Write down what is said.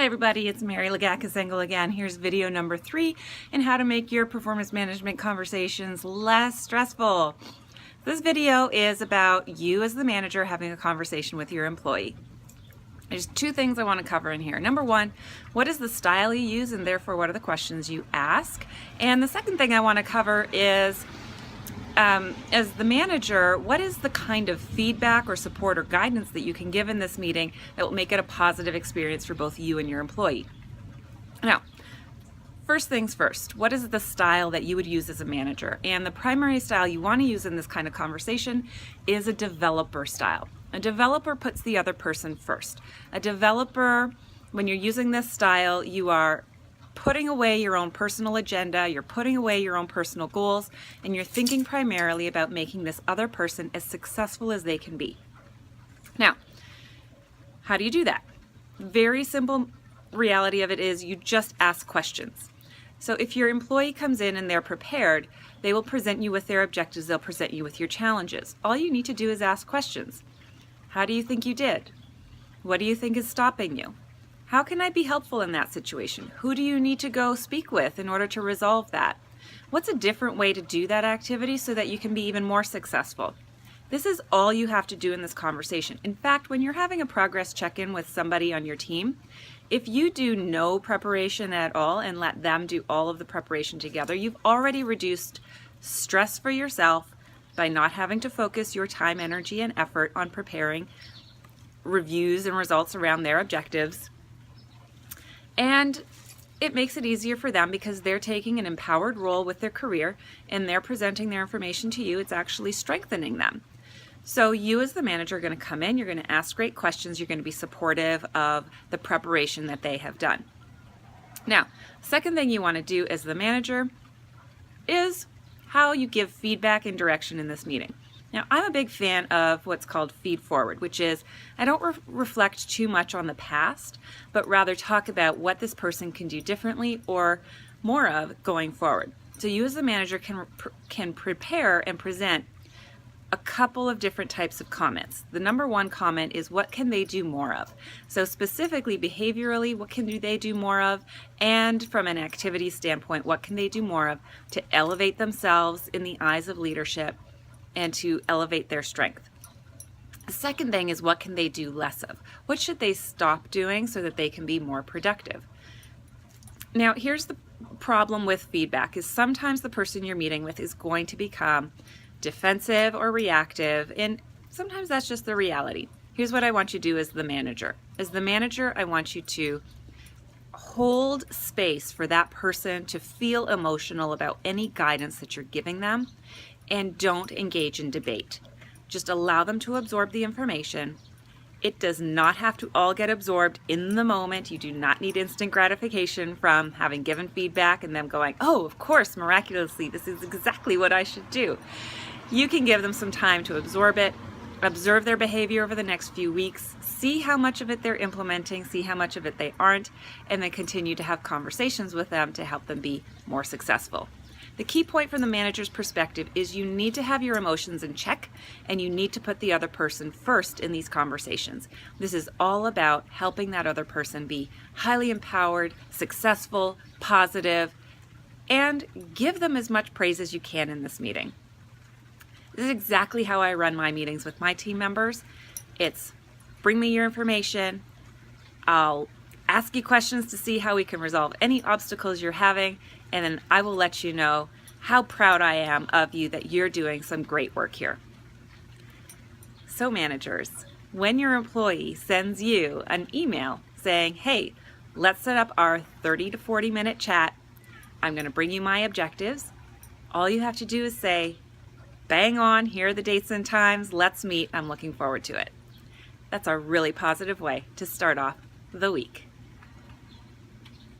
everybody, it's Mary Lagakis-Engel again. Here's video number 3 in how to make your performance management conversations less stressful. This video is about you as the manager having a conversation with your employee. There's 2 things I want to cover in here. Number 1, what is the style you use and therefore what are the questions you ask? And the second thing I want to cover is as the manager, what is the kind of feedback or support or guidance that you can give in this meeting that will make it a positive experience for both you and your employee? Now, first things first, what is the style that you would use as a manager? And the primary style you want to use in this kind of conversation is a developer style. A developer puts the other person first. A developer, when you're using this style, you are putting away your own personal agenda, you're putting away your own personal goals, and you're thinking primarily about making this other person as successful as they can be. Now, how do you do that? Very simple reality of it is you just ask questions. So if your employee comes in and they're prepared, they will present you with their objectives, they'll present you with your challenges. All you need to do is ask questions. How do you think you did? What do you think is stopping you? How can I be helpful in that situation? Who do you need to go speak with in order to resolve that? What's a different way to do that activity so that you can be even more successful? This is all you have to do in this conversation. In fact, when you're having a progress check-in with somebody on your team, if you do no preparation at all and let them do all of the preparation together, you've already reduced stress for yourself by not having to focus your time, energy, and effort on preparing reviews and results around their objectives. And it makes it easier for them because they're taking an empowered role with their career and they're presenting their information to you. It's actually strengthening them. So you as the manager are going to come in, you're going to ask great questions, you're going to be supportive of the preparation that they have done. Now, second thing you want to do as the manager is how you give feedback and direction in this meeting. Now, I'm a big fan of what's called feed forward, which is I don't reflect too much on the past, but rather talk about what this person can do differently or more of going forward. So you as the manager can prepare and present a couple of different types of comments. The number 1 comment is what can they do more of? So specifically behaviorally, what can they do more of? And from an activity standpoint, what can they do more of to elevate themselves in the eyes of leadership and to elevate their strength? The second thing is what can they do less of? What should they stop doing so that they can be more productive? Now, here's the problem with feedback is sometimes the person you're meeting with is going to become defensive or reactive, and sometimes that's just the reality. Here's what I want you to do as the manager. As the manager, I want you to hold space for that person to feel emotional about any guidance that you're giving them, and don't engage in debate. Just allow them to absorb the information. It does not have to all get absorbed in the moment. You do not need instant gratification from having given feedback and them going, oh, of course, miraculously, this is exactly what I should do. You can give them some time to absorb it, observe their behavior over the next few weeks, see how much of it they're implementing, see how much of it they aren't, and then continue to have conversations with them to help them be more successful. The key point from the manager's perspective is you need to have your emotions in check and you need to put the other person first in these conversations. This is all about helping that other person be highly empowered, successful, positive, and give them as much praise as you can in this meeting. This is exactly how I run my meetings with my team members. It's bring me your information. I'll ask you questions to see how we can resolve any obstacles you're having, and then I will let you know how proud I am of you that you're doing some great work here. So managers, when your employee sends you an email saying, hey, let's set up our 30 to 40 minute chat, I'm going to bring you my objectives, all you have to do is say, bang on, here are the dates and times, let's meet, I'm looking forward to it. That's a really positive way to start off the week.